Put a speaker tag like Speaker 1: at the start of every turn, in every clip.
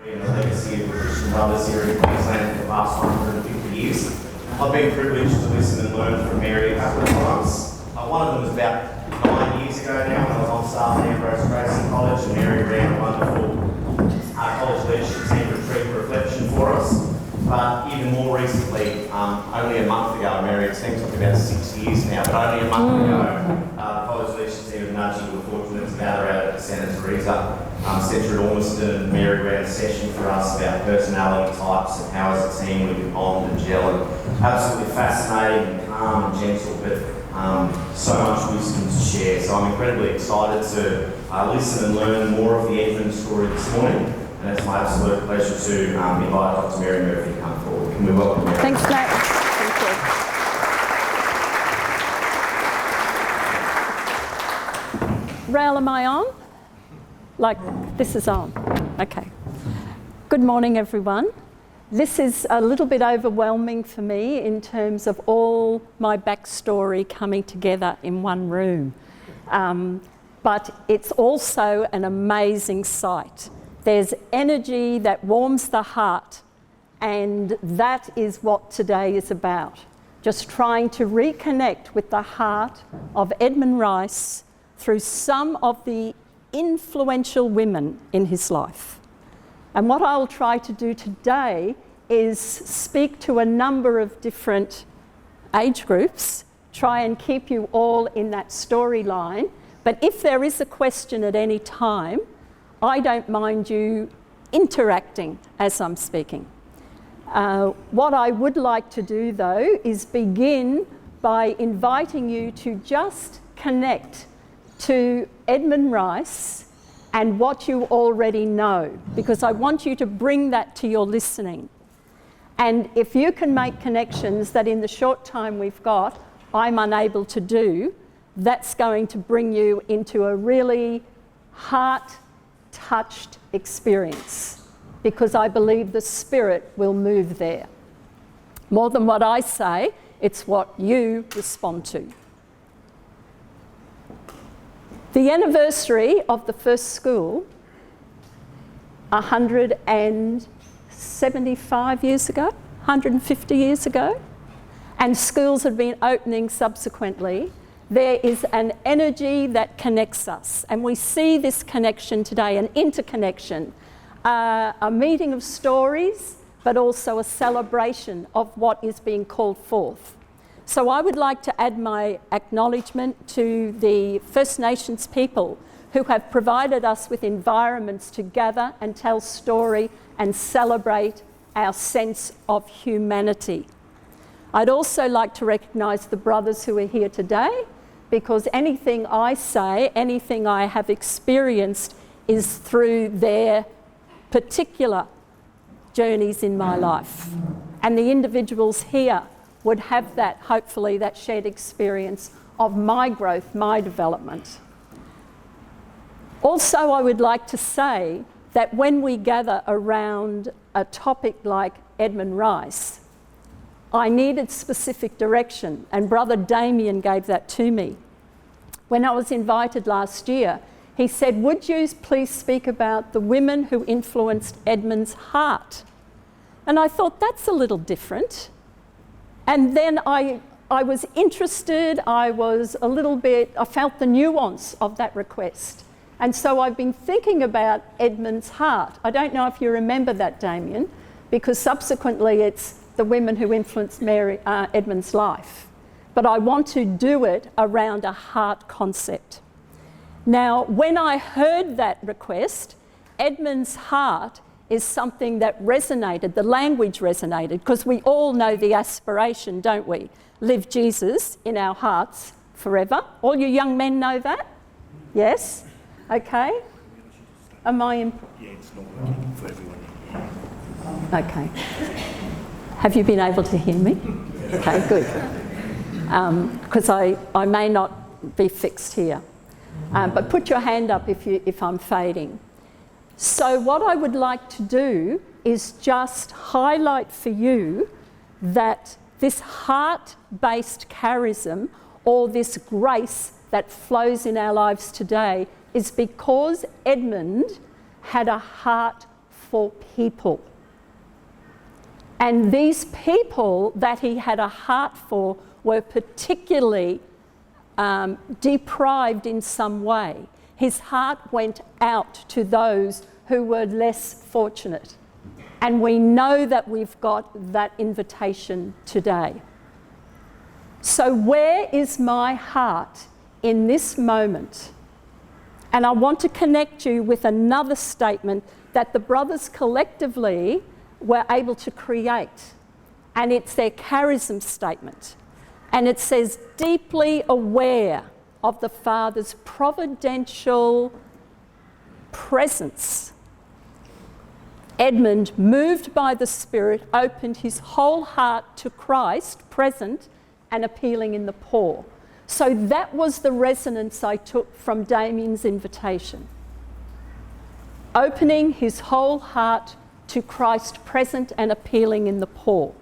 Speaker 1: And the legacy of the Christian brothers here in Queensland for the past 150 years. I've been privileged to listen and learn from Mary a couple of times. One of them was about 9 years ago now when I was on staff at Ambrose Gracie College, and Mary ran a wonderful college leadership team retreat reflection for us. But even more recently, only a month ago, Mary, it seems like about 6 years now, but only a month ago, the college leadership team of Nudging were fortunate to gather out at Santa Teresa Centre at Ormiston, and Mary ran a session for us about personality types and how as a team we can bond and gel, and absolutely fascinating and calm and gentle, but so much wisdom to share. So I'm incredibly excited to listen and learn more of the Edmund story this morning. And it's my absolute pleasure to invite Dr. Mary Murphy to come forward. Can we welcome Mary?
Speaker 2: Thanks, Matt. Thank you. Rael, am I on? Like, this is on. Okay. Good morning, everyone. This is a little bit overwhelming for me in terms of all my backstory coming together in one room. But it's also an amazing sight. There's energy that warms the heart, and that is what today is about. Just trying to reconnect with the heart of Edmund Rice through some of the influential women in his life. And what I'll try to do today is speak to a number of different age groups, try and keep you all in that storyline. But if there is a question at any time, I don't mind you interacting as I'm speaking. What I would like to do, though, is begin by inviting you to just connect to Edmund Rice and what you already know, because I want you to bring that to your listening. And if you can make connections that in the short time we've got, I'm unable to do, that's going to bring you into a really heart-touched experience, because I believe the Spirit will move there. More than what I say, it's what you respond to. The anniversary of the first school, 175 years ago, 150 years ago, and schools have been opening subsequently. There is an energy that connects us, and we see this connection today, an interconnection, a meeting of stories, but also a celebration of what is being called forth. So I would like to add my acknowledgement to the First Nations people who have provided us with environments to gather and tell story and celebrate our sense of humanity. I'd also like to recognise the brothers who are here today, because anything I say, anything I have experienced is through their particular journeys in my life. And the individuals here would have that, hopefully, that shared experience of my growth, my development. Also, I would like to say that when we gather around a topic like Edmund Rice, I needed specific direction, and Brother Damien gave that to me. When I was invited last year, he said, would you please speak about the women who influenced Edmund's heart? And I thought, that's a little different. And then I was interested, I felt the nuance of that request. And so I've been thinking about Edmund's heart. I don't know if you remember that, Damien, because subsequently it's the women who influenced Edmund's life. But I want to do it around a heart concept. Now, when I heard that request, Edmund's heart is something that resonated, the language resonated, because we all know the aspiration, don't we? Live Jesus in our hearts forever. All you young men know that? Yes? Okay. Am I in?
Speaker 3: Yeah, it's not working for everyone.
Speaker 2: Okay. Have you been able to hear me? Okay, good. Because I may not be fixed here. But put your hand up if I'm fading. So what I would like to do is just highlight for you that this heart-based charism, or this grace that flows in our lives today, is because Edmund had a heart for people. And these people that he had a heart for were particularly deprived in some way. His heart went out to those who were less fortunate. And we know that we've got that invitation today. So where is my heart in this moment? And I want to connect you with another statement that the brothers collectively were able to create. And it's their charism statement. And it says, deeply aware of the Father's providential presence, Edmund, moved by the Spirit, opened his whole heart to Christ, present and appealing in the poor. So that was the resonance I took from Damien's invitation. Opening his whole heart to Christ, present and appealing in the poor.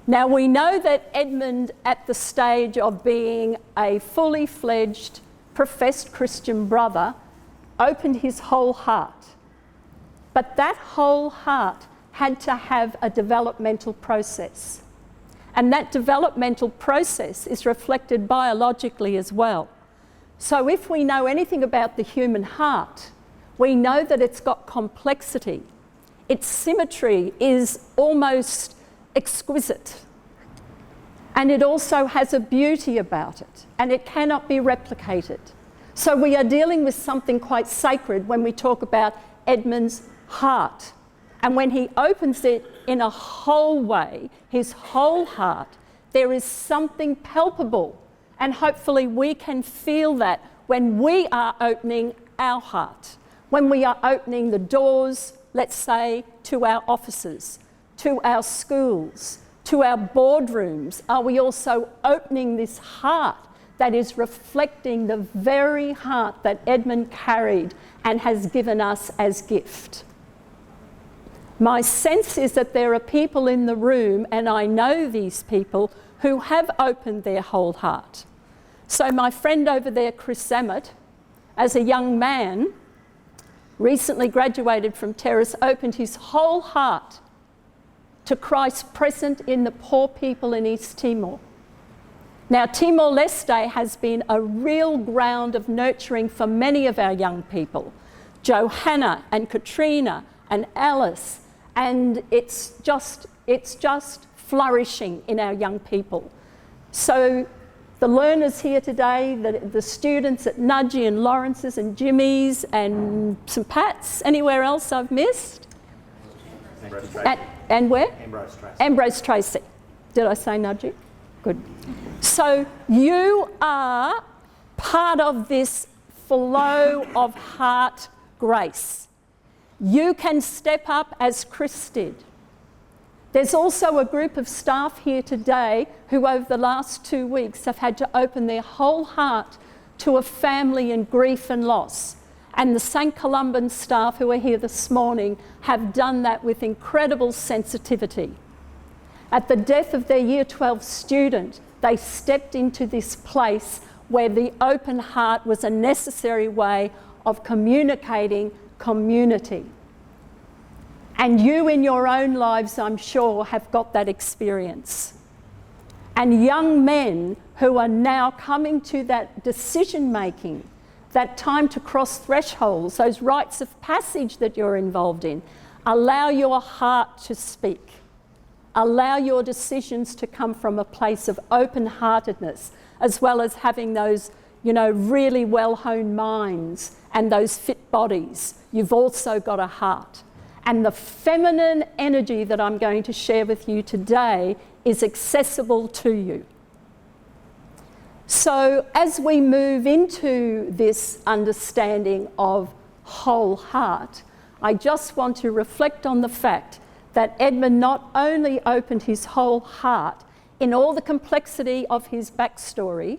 Speaker 2: Now we know that Edmund, at the stage of being a fully fledged, professed Christian brother, opened his whole heart. But that whole heart had to have a developmental process. And that developmental process is reflected biologically as well. So if we know anything about the human heart, we know that it's got complexity. Its symmetry is almost exquisite. And it also has a beauty about it, and it cannot be replicated. So we are dealing with something quite sacred when we talk about Edmund's heart. And when he opens it in a whole way, his whole heart, there is something palpable. And hopefully we can feel that when we are opening our heart, when we are opening the doors, let's say, to our offices, to our schools, to our boardrooms. Are we also opening this heart that is reflecting the very heart that Edmund carried and has given us as gift? My sense is that there are people in the room, and I know these people, who have opened their whole heart. So my friend over there, Chris Zammett, as a young man, recently graduated from Terrace, opened his whole heart to Christ present in the poor people in East Timor. Now, Timor-Leste has been a real ground of nurturing for many of our young people. Johanna and Katrina and Alice, and it's just flourishing in our young people. So the learners here today, the students at Nudgee and Lawrence's and Jimmy's and St Pat's, anywhere else I've missed? And where?
Speaker 3: Ambrose Tracy.
Speaker 2: Ambrose Tracy. Did I say Nudgee? Good. So you are part of this flow of heart grace. You can step up as Chris did. There's also a group of staff here today who over the last 2 weeks have had to open their whole heart to a family in grief and loss. And the St Columban staff who are here this morning have done that with incredible sensitivity. At the death of their Year 12 student, they stepped into this place where the open heart was a necessary way of communicating community. And you in your own lives, I'm sure, have got that experience. And young men who are now coming to that decision making, that time to cross thresholds, those rites of passage that you're involved in, allow your heart to speak. Allow your decisions to come from a place of open-heartedness, as well as having those, really well-honed minds and those fit bodies. You've also got a heart. And the feminine energy that I'm going to share with you today is accessible to you. So as we move into this understanding of whole heart, I just want to reflect on the fact that Edmund not only opened his whole heart in all the complexity of his backstory,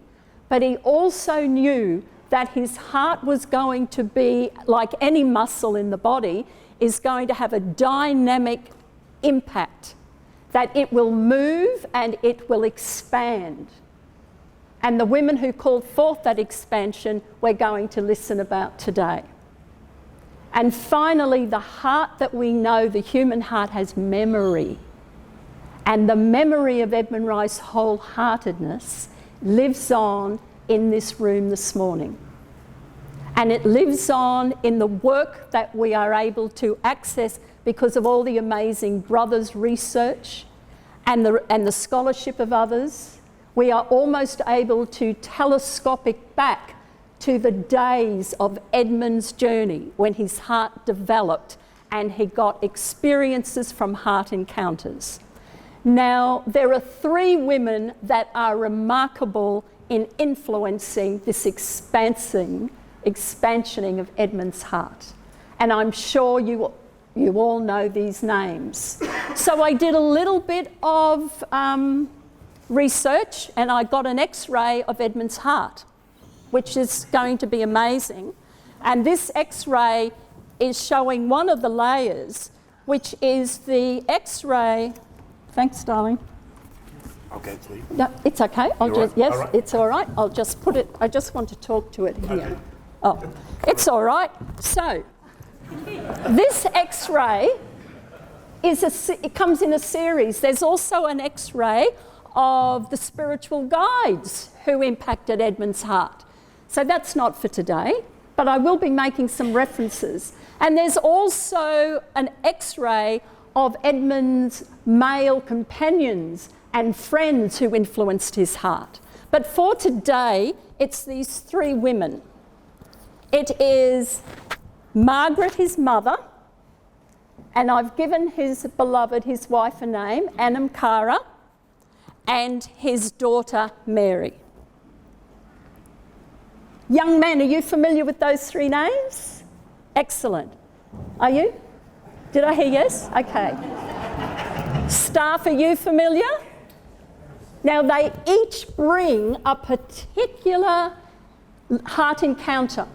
Speaker 2: but he also knew that his heart was going to be, like any muscle in the body, is going to have a dynamic impact, that it will move and it will expand. And the women who called forth that expansion, we're going to listen about today. And finally, the heart that we know, the human heart, has memory. And the memory of Edmund Rice's wholeheartedness lives on in this room this morning. And it lives on in the work that we are able to access because of all the amazing brothers' research and the scholarship of others. We are almost able to telescopic back to the days of Edmund's journey when his heart developed and he got experiences from heart encounters. Now, there are 3 women that are remarkable in influencing this expansioning of Edmund's heart. And I'm sure you all know these names. So I did a little bit of research and I got an X-ray of Edmund's heart, which is going to be amazing. And this X-ray is showing one of the layers, which is the X-ray. Thanks, darling.
Speaker 3: Okay, please.
Speaker 2: No, it's okay.
Speaker 3: All right?
Speaker 2: Yes,
Speaker 3: All right.
Speaker 2: it's all right. I'll just put it, I just want to talk to it here.
Speaker 3: Okay.
Speaker 2: Oh, it's all right. So, this X-ray it comes in a series. There's also an X-ray of the spiritual guides who impacted Edmund's heart. So that's not for today, but I will be making some references. And there's also an X-ray of Edmund's male companions and friends who influenced his heart. But for today, it's these 3 women. It is Margaret, his mother, and I've given his beloved, his wife, a name, Anamkara, and his daughter, Mary. Young men, are you familiar with those 3 names? Excellent. Are you? Did I hear yes? Okay. Staff, are you familiar? Now, they each bring a particular heart encounter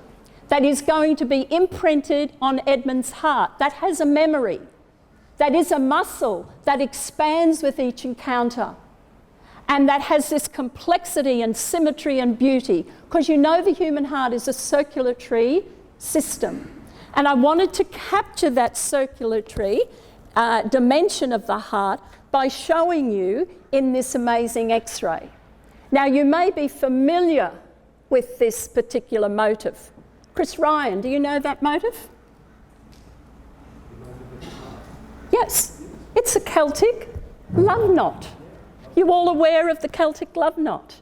Speaker 2: that is going to be imprinted on Edmund's heart, that has a memory, that is a muscle that expands with each encounter, and that has this complexity and symmetry and beauty, because you know the human heart is a circulatory system. And I wanted to capture that circulatory dimension of the heart by showing you in this amazing X-ray. Now, you may be familiar with this particular motif. Chris Ryan, do you know that motif? Yes, it's a Celtic love knot. You all aware of the Celtic love knot?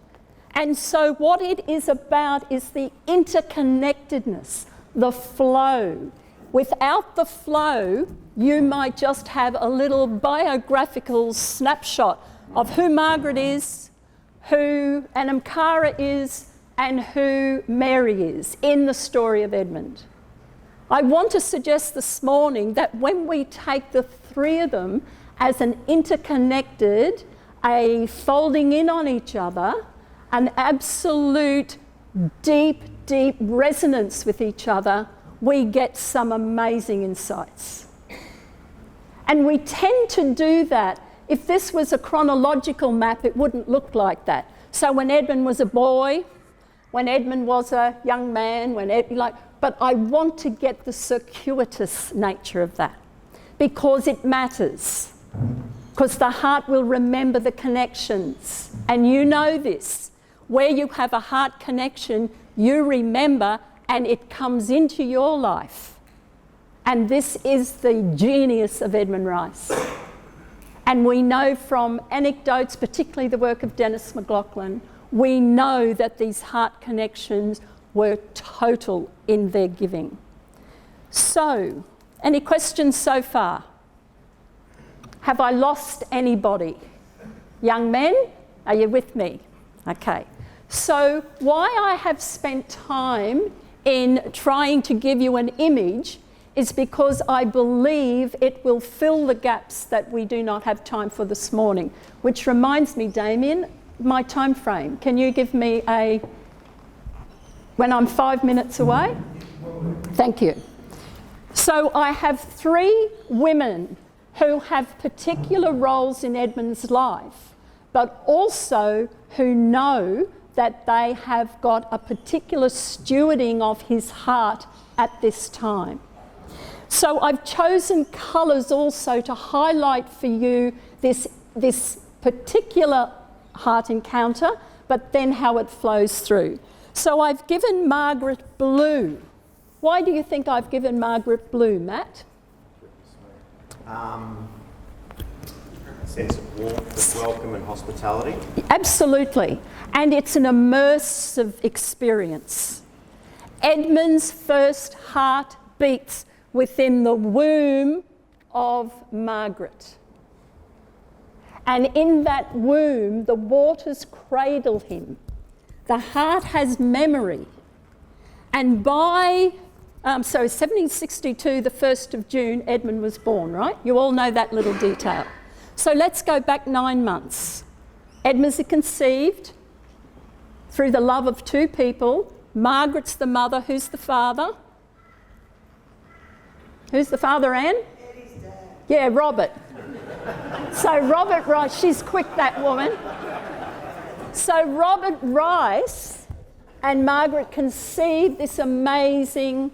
Speaker 2: And so what it is about is the interconnectedness, the flow. Without the flow, you might just have a little biographical snapshot of who Margaret is, who Anamkara is, and who Mary is in the story of Edmund. I want to suggest this morning that when we take the 3 of them as an interconnected, a folding in on each other, an absolute deep, deep resonance with each other, we get some amazing insights. And we tend to do that. If this was a chronological map, it wouldn't look like that. So when Edmund was a boy, when Edmund was a young man, but I want to get the circuitous nature of that because it matters. Because the heart will remember the connections. And you know this. Where you have a heart connection, you remember and it comes into your life. And this is the genius of Edmund Rice. And we know from anecdotes, particularly the work of Dennis McLaughlin, we know that these heart connections were total in their giving. So, any questions so far? Have I lost anybody? Young men, are you with me? Okay. So, why I have spent time in trying to give you an image is because I believe it will fill the gaps that we do not have time for this morning. Which reminds me, Damien, my time frame. Can you give me when I'm 5 minutes away? Thank you. So I have 3 women who have particular roles in Edmund's life, but also who know that they have got a particular stewarding of his heart at this time. So I've chosen colours also to highlight for you this particular heart encounter, but then how it flows through. So I've given Margaret blue. Why do you think I've given Margaret blue, Matt?
Speaker 4: Sense of warmth and welcome and hospitality.
Speaker 2: Absolutely. And it's an immersive experience. Edmund's first heart beats within the womb of Margaret. And in that womb, the waters cradle him. The heart has memory. And by 1762, the 1st of June, Edmund was born, right? You all know that little detail. So let's go back 9 months. Edmund's conceived through the love of two people. Margaret's the mother. Who's the father? Who's the father, Anne?
Speaker 5: Eddie's dad.
Speaker 2: Yeah, Robert. So Robert Rice, she's quick, that woman. So Robert Rice and Margaret conceived this amazing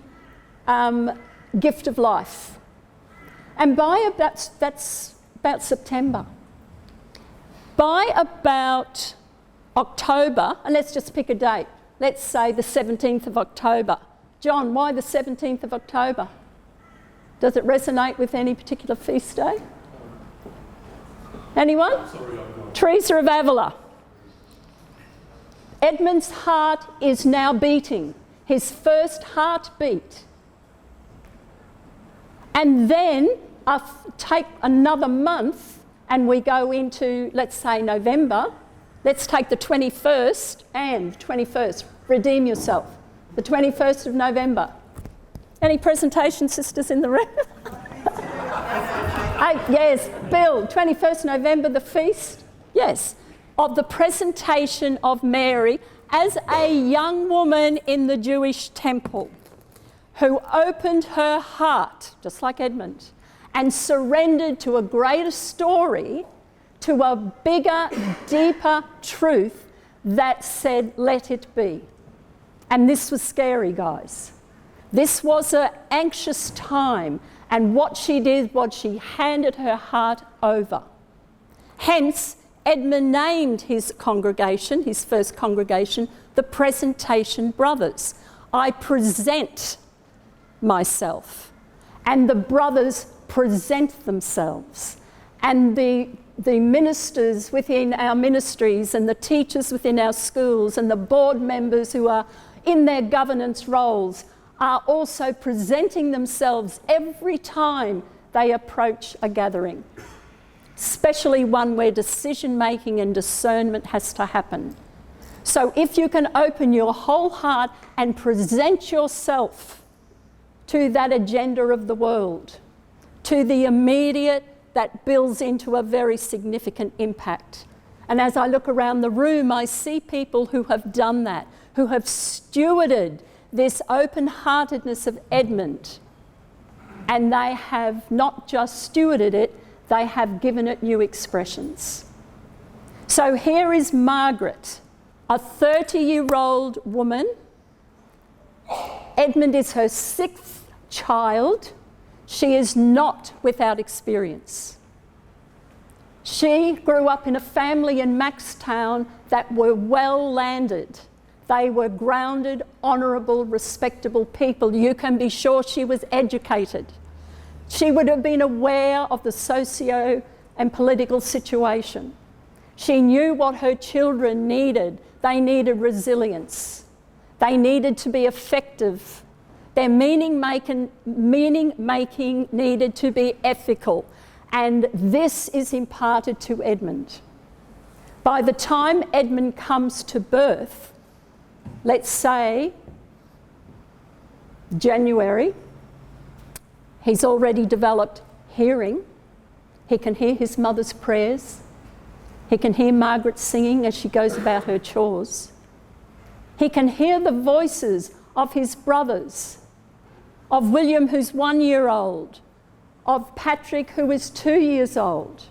Speaker 2: gift of life. And by that's about September. By about October, and let's just pick a date. Let's say the 17th of October. John, why the 17th of October? Does it resonate with any particular feast day? Anyone? Teresa of Avila. Edmund's heart is now beating, his first heartbeat. And then take another month and we go into, let's say, November. Let's take the 21st and 21st. Redeem yourself. The 21st of November. Any presentation sisters in the room? Yes, Bill, 21st November, the feast. Yes, of the presentation of Mary as a young woman in the Jewish temple who opened her heart, just like Edmund, and surrendered to a greater story, to a bigger, deeper truth that said, let it be. And this was scary, guys. This was an anxious time, and what she did was she handed her heart over. Hence, Edmund named his congregation, his first congregation, the Presentation Brothers. I present myself, and the brothers present themselves. And the ministers within our ministries and the teachers within our schools and the board members who are in their governance roles are also presenting themselves every time they approach a gathering, especially one where decision making and discernment has to happen. So if you can open your whole heart and present yourself to that agenda of the world, to the immediate that builds into a very significant impact. And as I look around the room, I see people who have done that, who have stewarded this open-heartedness of Edmund. And they have not just stewarded it, they have given it new expressions. So here is Margaret, a 30-year-old woman. Edmund is her 6th child. She is not without experience. She grew up in a family in Maxtown that were well-landed. They were grounded, honourable, respectable people. You can be sure she was educated. She would have been aware of the socio and political situation. She knew what her children needed. They needed resilience. They needed to be effective. Their meaning making needed to be ethical. And this is imparted to Edmund. By the time Edmund comes to birth, let's say January, he's already developed hearing. He can hear his mother's prayers. He can hear Margaret singing as she goes about her chores. He can hear the voices of his brothers, of William, who's 1 year old, of Patrick, who is 2 years old,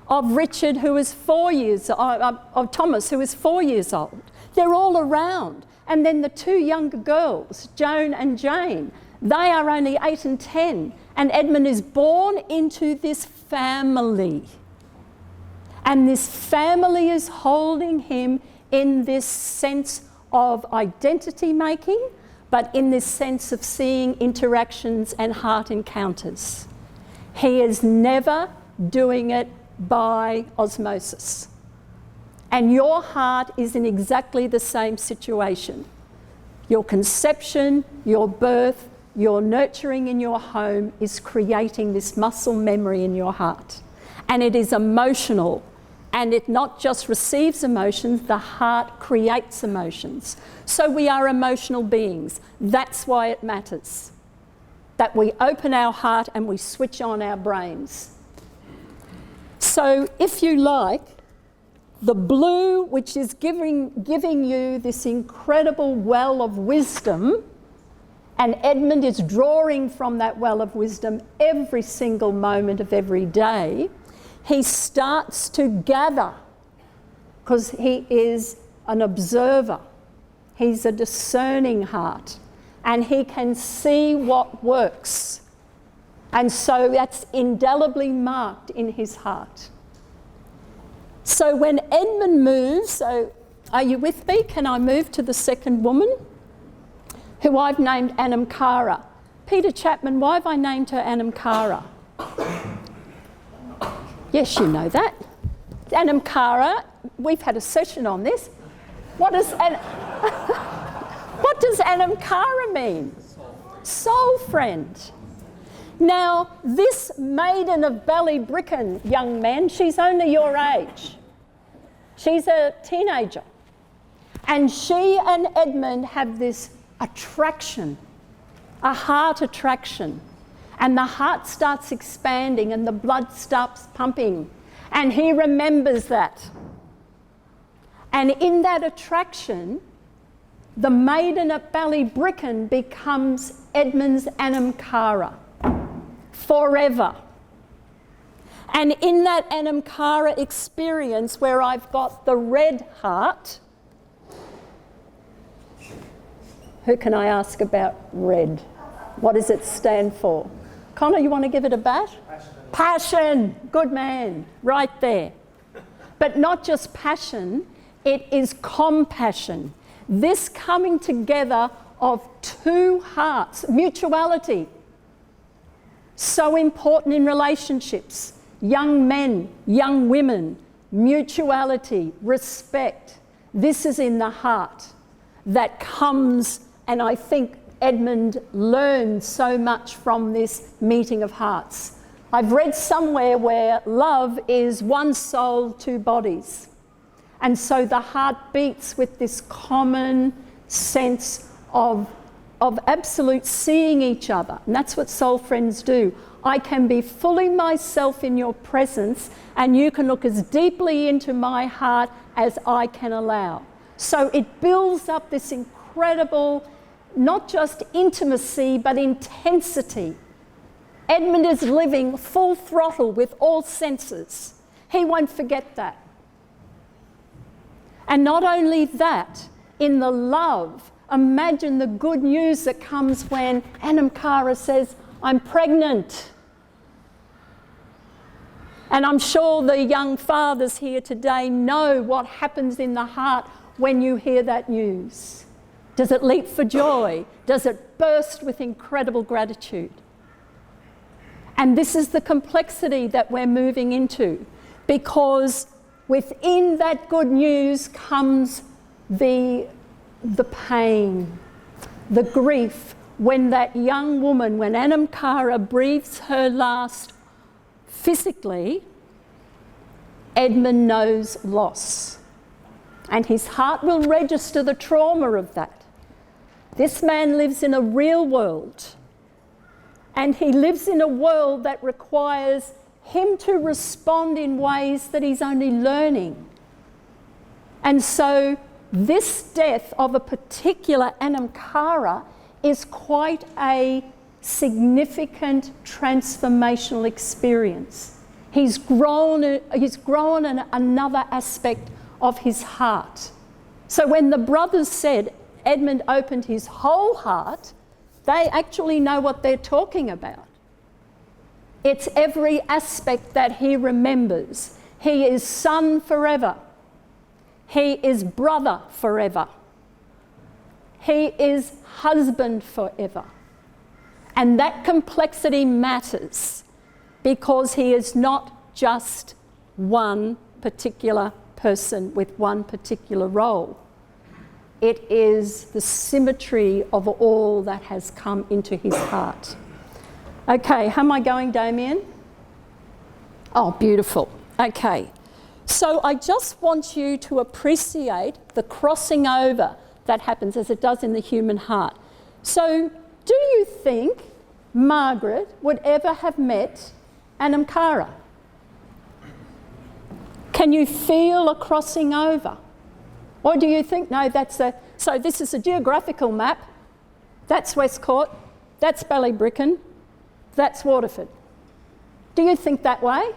Speaker 2: of Richard, who is 4 years old, of Thomas, who is 4 years old. They're all around. And then the 2 younger girls, Joan and Jane, They are only 8 and 10, and Edmund is born into this family. And this family is holding him in this sense of identity making, but in this sense of seeing interactions and heart encounters. He is never doing it by osmosis. And your heart is in exactly the same situation. Your conception, your birth, your nurturing in your home is creating this muscle memory in your heart. And it is emotional. And it not just receives emotions, the heart creates emotions. So we are emotional beings. That's why it matters. That we open our heart and we switch on our brains. So if you like, the blue, which is giving you this incredible well of wisdom, and Edmund is drawing from that well of wisdom every single moment of every day, he starts to gather, because he is an observer. He's a discerning heart, and he can see what works. And so that's indelibly marked in his heart. So when Edmund moves, so are you with me? Can I move to the second woman, who I've named Anamkara? Peter Chapman, why have I named her Anamkara? Yes, you know that. Anamkara, we've had a session on this. What does Anamkara mean? Soul friend. Now, this maiden of Ballybricken, young man, she's only your age. She's a teenager. And she and Edmund have this attraction, a heart attraction. And the heart starts expanding and the blood starts pumping. And he remembers that. And in that attraction, the maiden at Ballybricken becomes Edmund's Anamkara forever. And in that Anamkara experience where I've got the red heart, who can I ask about red? What does it stand for? Connor, you want to give it a bat? Passion. Good man. Right there. But not just passion, it is compassion. This coming together of two hearts, mutuality. So important in relationships. Young men, young women, mutuality, respect. This is in the heart that comes, and I think Edmund learned so much from this meeting of hearts. I've read somewhere where love is one soul, two bodies. And so the heart beats with this common sense of absolute seeing each other. And that's what soul friends do. I can be fully myself in your presence, and you can look as deeply into my heart as I can allow. So it builds up this incredible, not just intimacy, but intensity. Edmund is living full throttle with all senses. He won't forget that. And not only that, in the love, imagine the good news that comes when Anamkara says, I'm pregnant. And I'm sure the young fathers here today know what happens in the heart when you hear that news. Does it leap for joy? Does it burst with incredible gratitude? And this is the complexity that we're moving into, because within that good news comes the pain, the grief, when that young woman, when Anamkara breathes her last physically, Edmund knows loss. And his heart will register the trauma of that. This man lives in a real world. And he lives in a world that requires him to respond in ways that he's only learning. And so this death of a particular Anamkara is quite a significant transformational experience. He's grown in another aspect of his heart. So when the brothers said Edmund opened his whole heart, They actually know what they're talking about. It's every aspect that he remembers. He is son forever. He is brother forever. He is husband forever. And that complexity matters because he is not just one particular person with one particular role. It is the symmetry of all that has come into his heart. Okay, how am I going, Damien? Oh, beautiful. Okay, so I just want you to appreciate the crossing over that happens as it does in the human heart. So, do you think Margaret would ever have met Anamkara? Can you feel a crossing over? Or do you think, no, so this is a geographical map. That's Westcourt, that's Ballybricken, that's Waterford. Do you think that way?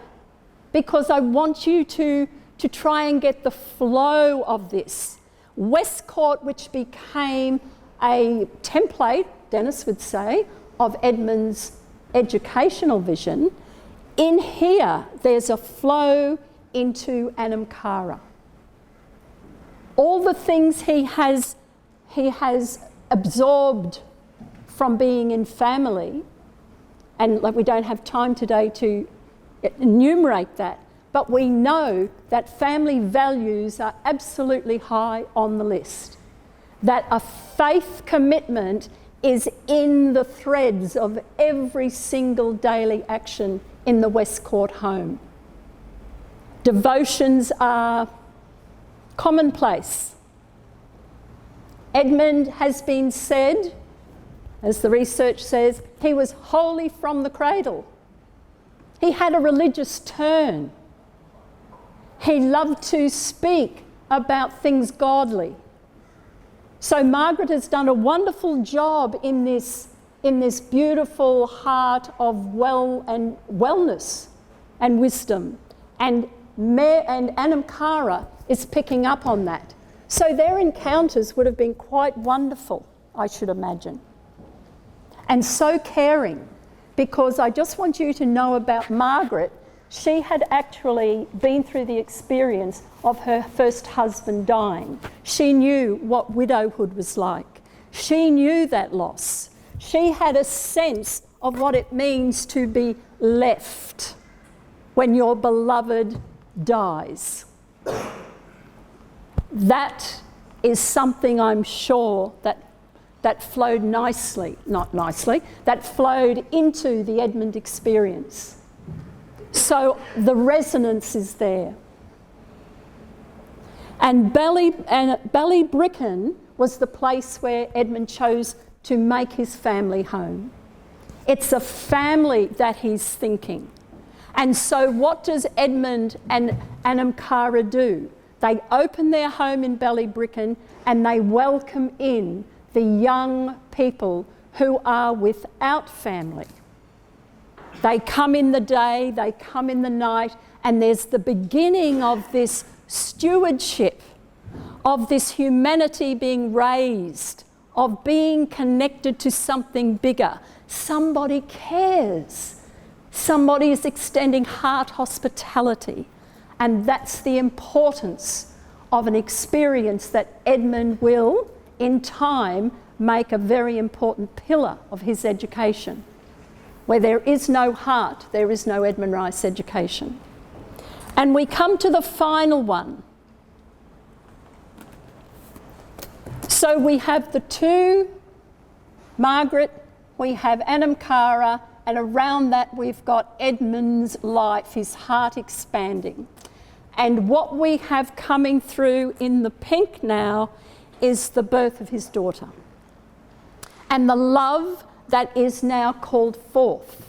Speaker 2: Because I want you to try and get the flow of this. Westcourt, which became a template, Dennis would say, of Edmund's educational vision, in here there's a flow into Anamkara. All the things he has absorbed from being in family, and we don't have time today to enumerate that, but we know that family values are absolutely high on the list. That a faith commitment is in the threads of every single daily action in the Westcourt home. Devotions are commonplace. Edmund has been said, as the research says, he was holy from the cradle. He had a religious turn. He loved to speak about things godly. So Margaret has done a wonderful job in this beautiful heart of wellness and wisdom. And Anamkara is picking up on that. So their encounters would have been quite wonderful, I should imagine. And so caring, because I just want you to know about Margaret. She had actually been through the experience of her first husband dying. She knew what widowhood was like. She knew that loss. She had a sense of what it means to be left when your beloved dies. That is something I'm sure that flowed that flowed into the Edmund experience. So the resonance is there. And Ballybricken was the place where Edmund chose to make his family home. It's a family that he's thinking. And so what does Edmund and Anamkara do? They open their home in Ballybricken and they welcome in the young people who are without family. They come in the day, they come in the night, and there's the beginning of this stewardship, of this humanity being raised, of being connected to something bigger. Somebody cares. Somebody is extending heart hospitality. And that's the importance of an experience that Edmund will, in time, make a very important pillar of his education. Where there is no heart, there is no Edmund Rice education. And we come to the final one. So we have the two, Margaret, we have Anamkara, and around that we've got Edmund's life, his heart expanding. And what we have coming through in the pink now is the birth of his daughter. And the love that is now called forth.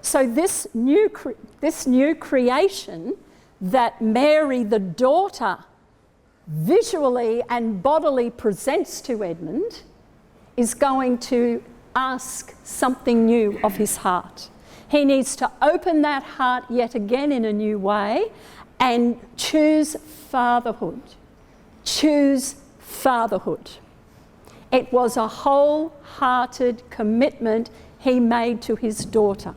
Speaker 2: So this new creation that Mary, the daughter, visually and bodily presents to Edmund is going to ask something new of his heart. He needs to open that heart yet again in a new way and choose fatherhood. Choose fatherhood. It was a wholehearted commitment he made to his daughter.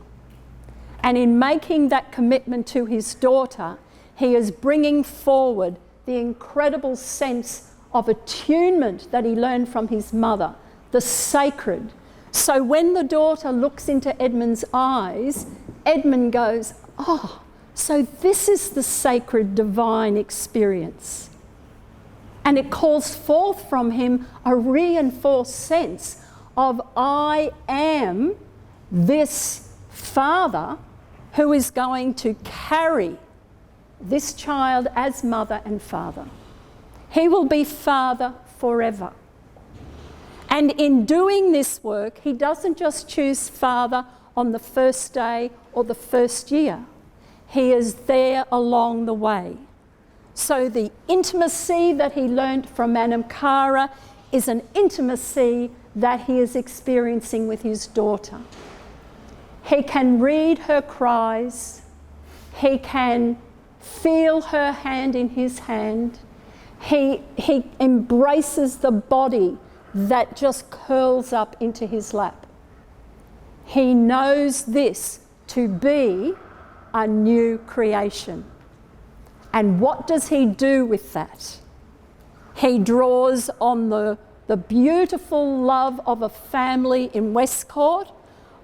Speaker 2: And in making that commitment to his daughter, he is bringing forward the incredible sense of attunement that he learned from his mother, the sacred. So when the daughter looks into Edmund's eyes, Edmund goes, oh, so this is the sacred divine experience. And it calls forth from him a reinforced sense of I am this father who is going to carry this child as mother and father. He will be father forever. And in doing this work, he doesn't just choose father on the first day or the first year. He is there along the way. So the intimacy that he learnt from Anamkara is an intimacy that he is experiencing with his daughter. He can read her cries. He can feel her hand in his hand. He embraces the body that just curls up into his lap. He knows this to be a new creation. And what does he do with that? He draws on the beautiful love of a family in Westcourt,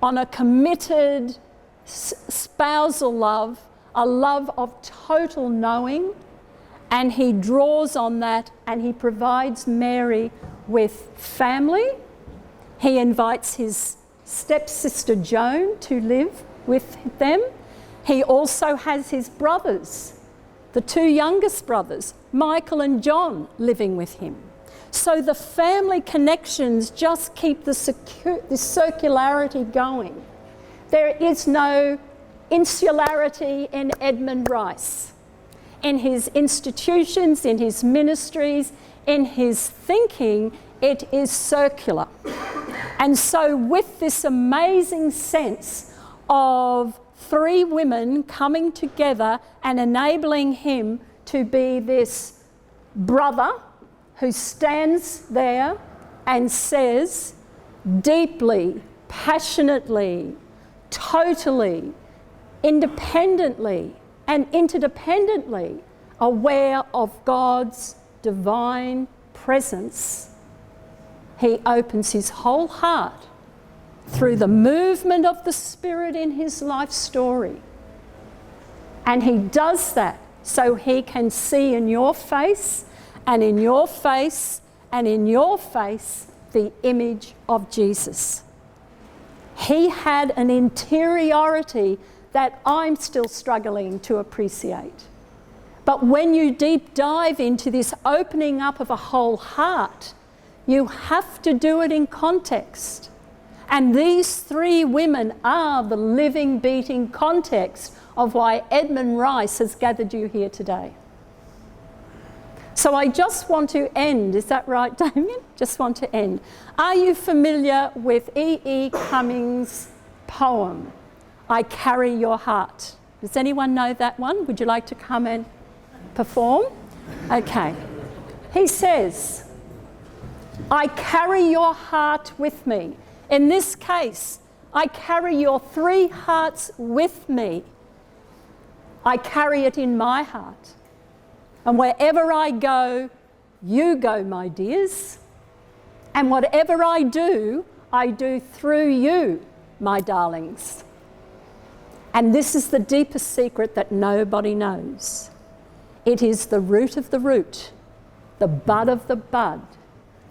Speaker 2: on a committed spousal love, a love of total knowing, and he draws on that and he provides Mary with family. He invites his stepsister Joan to live with them. He also has his brothers, the two youngest brothers, Michael and John, living with him. So the family connections just keep the circularity going. There is no insularity in Edmund Rice. In his institutions, in his ministries, in his thinking, it is circular. And so with this amazing sense of three women coming together and enabling him to be this brother who stands there and says deeply, passionately, totally, independently and interdependently aware of God's divine presence, he opens his whole heart through the movement of the Spirit in his life story. And he does that so he can see in your face and in your face and in your face the image of Jesus. He had an interiority that I'm still struggling to appreciate. But when you deep dive into this opening up of a whole heart, you have to do it in context. And these three women are the living, beating context of why Edmund Rice has gathered you here today. So I just want to end, is that right, Damien? Just want to end. Are you familiar with E.E. Cummings' poem, I Carry Your Heart? Does anyone know that one? Would you like to come and perform? Okay. He says, I carry your heart with me. In this case, I carry your three hearts with me. I carry it in my heart. And wherever I go, you go, my dears. And whatever I do through you, my darlings. And this is the deepest secret that nobody knows. It is the root of the root, the bud of the bud,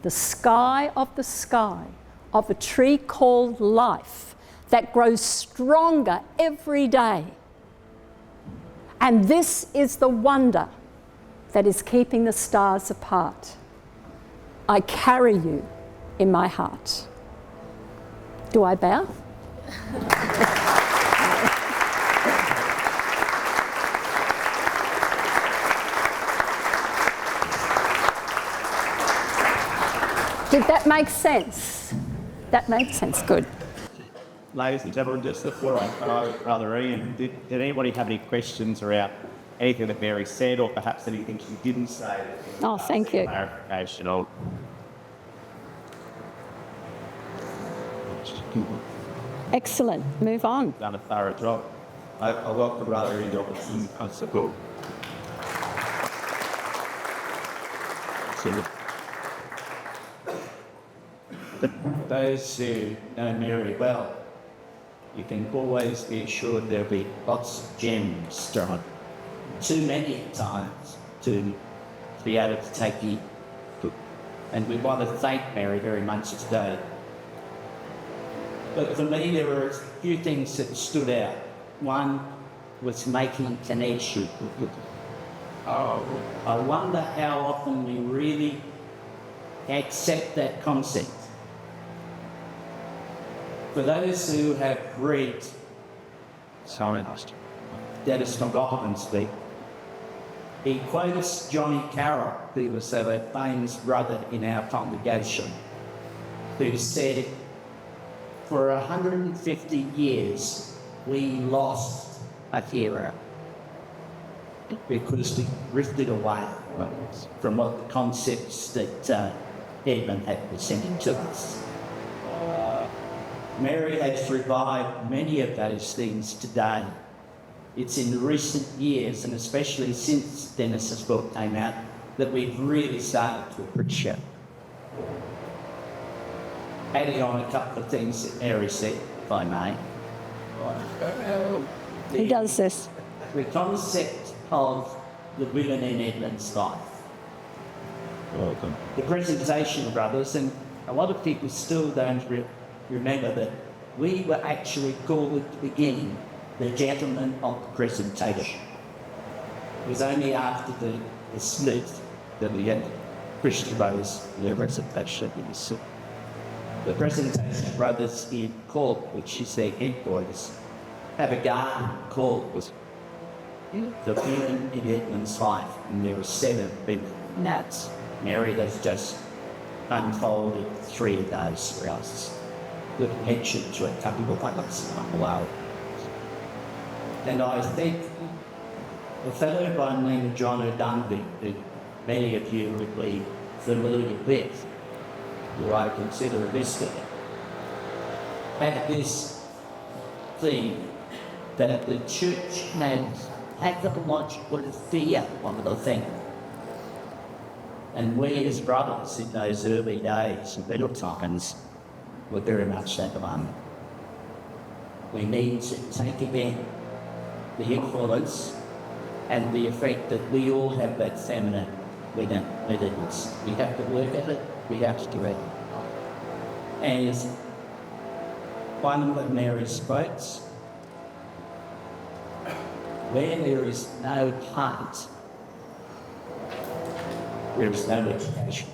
Speaker 2: the sky of the sky of a tree called life that grows stronger every day. And this is the wonder that is keeping the stars apart. I carry you in my heart. Do I bow? Did that make sense? That made sense, good.
Speaker 5: Ladies and gentlemen, just before I go, Brother Ian, did anybody have any questions around anything that Mary said, or perhaps anything she didn't say?
Speaker 2: Oh, thank you.
Speaker 5: Clarification. Or
Speaker 2: Excellent. Move on.
Speaker 5: Done a thorough job. I welcome Brother Ian Robertson. I support. But those who know Mary well, you can always be assured there'll be lots of gems thrown. Too many times to be able to take you. And we want to thank Mary very much today. But for me, there were a few things that stood out. One was making connection. I wonder how often we really accept that concept. For those who have read Dennis McLaughlin's speak, he quotes Johnny Carroll, who was a famous brother in our congregation, who said, for 150 years, we lost a hero because we drifted away from what the concepts that Edmund had presented to us. Mary has revived many of those things today. It's in recent years, and especially since Dennis's book came out, that we've really started to appreciate. Adding on a couple of things that Mary said, if I may.
Speaker 2: Who does this?
Speaker 6: The concept of the women in Edmund's life.
Speaker 5: Welcome.
Speaker 6: The presentation, brothers, and a lot of people still don't remember that we were actually called at the beginning the gentlemen of the presentation. It was only after the split that we had Christian brothers, the presentation in the soup. The presentation brothers in Court, which is their headquarters, have a garden called the women in Edmund's life, and there are 7 women. And that's Mary has just unfolded 3 of those for us. Good mention to a couple of others. Wow. And I think a fellow by the name of John O'Dunby, who many of you would be familiar with, who I consider a mystic, had this theme that the church had pathological fear of the thing. And we as brothers in those early days and middle times were very much that one. We need to take again the influence and the effect that we all have that feminine within us. We have to work at it, we have to do it. And one of Mary's quotes, where there is no heart, there is no education.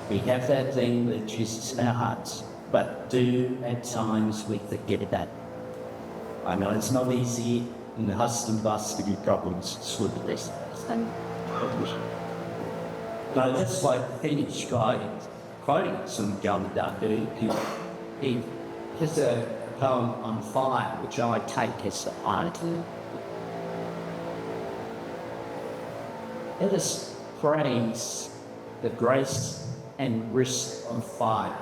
Speaker 6: We have that thing that Jesus in our hearts, but do at times we forget that. I know it's not easy in the hustle and bustle of problems with this. But that's like the Finnish guy quoting some young dude. He has a poem on fire, which I take as the art. Let us praise the grace and risk of fire.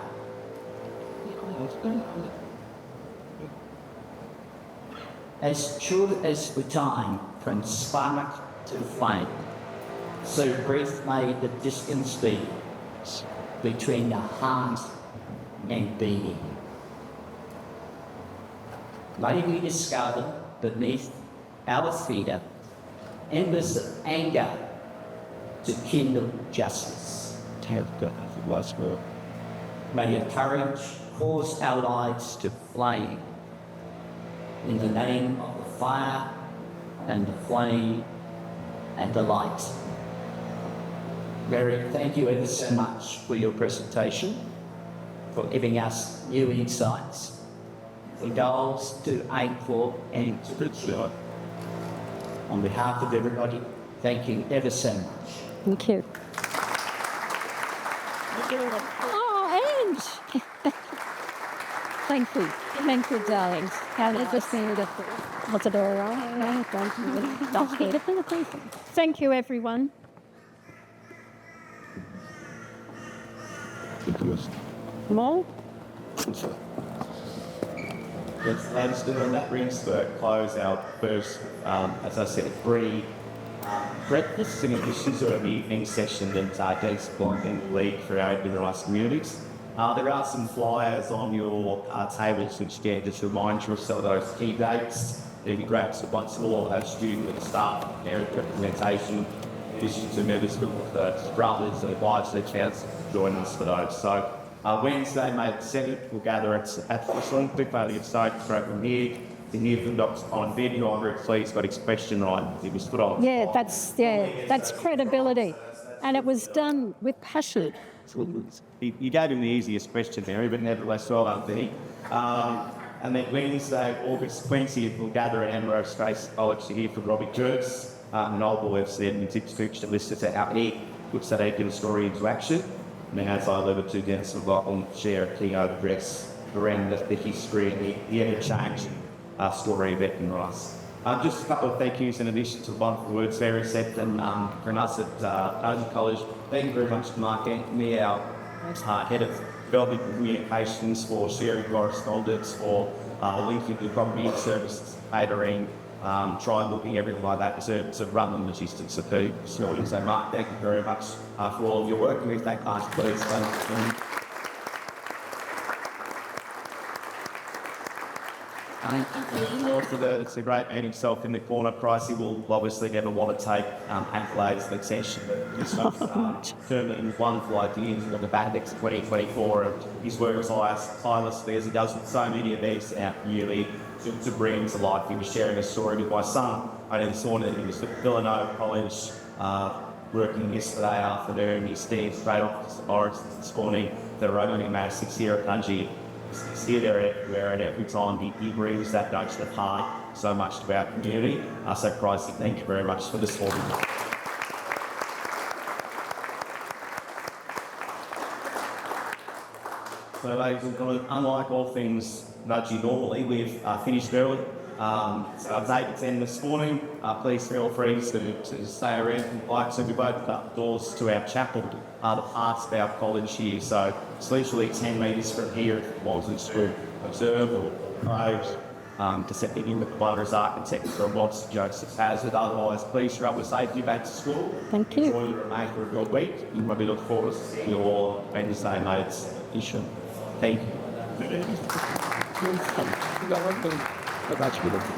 Speaker 6: As sure as the time from spark to flame, so brief may the distance be between the heart and being. May we discover beneath our feet embers of anger to kindle justice. May your courage cause our lives to flame in the name of the fire and the flame and the light. Mary, thank you ever so much for your presentation, for giving us new insights, for goals to aim for and to achieve. On behalf of everybody, thank you ever so much.
Speaker 2: Thank you. Oh, Ange! Thank you. Thank you, darlings. How did this be? Was it all right? No, thank you, everyone. More?
Speaker 5: Let's do it. That brings to a close our first, as I said, free breakfast in addition to an evening session that takes place in the league for our individualised communities. There are some flyers on your tables which can just remind you of some of those key dates. If you grab some bunch of all our student and staff, their representation, in addition to members of the brothers and wives, their chance to join us for those. So Wednesday, May the 7th, we'll gather at the swing clip over the stage straight from here. The new from Dr. on video, I'm very pleased got his question right. It was put on.
Speaker 2: That's credibility. And it was done with passion.
Speaker 5: You gave him the easiest question, Mary, but nevertheless, well done, Vinny. And then Wednesday, August 20th, we'll gather at Ambrose Space College to hear from Robbie Kurtz, an old boy of the Edmund speech that listed how he puts that Edmund story into action. And as I leave it to Dennis McLaughlin, share a keynote address around the history and the interchange story of Edmund Rice. Just a couple of thank yous in addition to the wonderful words Mary said, and from us at Edmund College. Thank you very much to Mark Anthony, our Head of Development Communications, for sharing correspondence, for linking the property services, catering, trying looking everything like that to run the logistics of the facility. So Mark, thank you very much for all of your work, and we thank Mark, please. It's a great man himself in the corner. Pricey will obviously never want to take accolades and attention. He's determined wonderful ideas of the Batex 2024, and his work is tirelessly as he does with so many events out yearly to bring to life. He was sharing a story with my son only this morning. He was at Villanova College working yesterday afternoon. He stands straight off to Morris this morning. They're opening Madison here at Nungy. He's here, there, everywhere, and every time he brings that notion of heart so much to our community. So, Pricey, thank you very much for this morning. So, ladies and gentlemen, unlike all things nudgy normally, we've finished early. So it's 8 to 10 this morning. Please feel free to stay around if you'd like to. We've opened up doors to our chapel, the parts of our college here. So it's literally 10 metres from here if it wasn't to observe or pray, to set the in the provider's architecture of what St Joseph has it. Otherwise, please travel safely back to school.
Speaker 2: Thank you.
Speaker 5: Enjoy the remainder of your week. You probably look forward to seeing you all Wednesday, mates. Thank you.
Speaker 3: That's beautiful.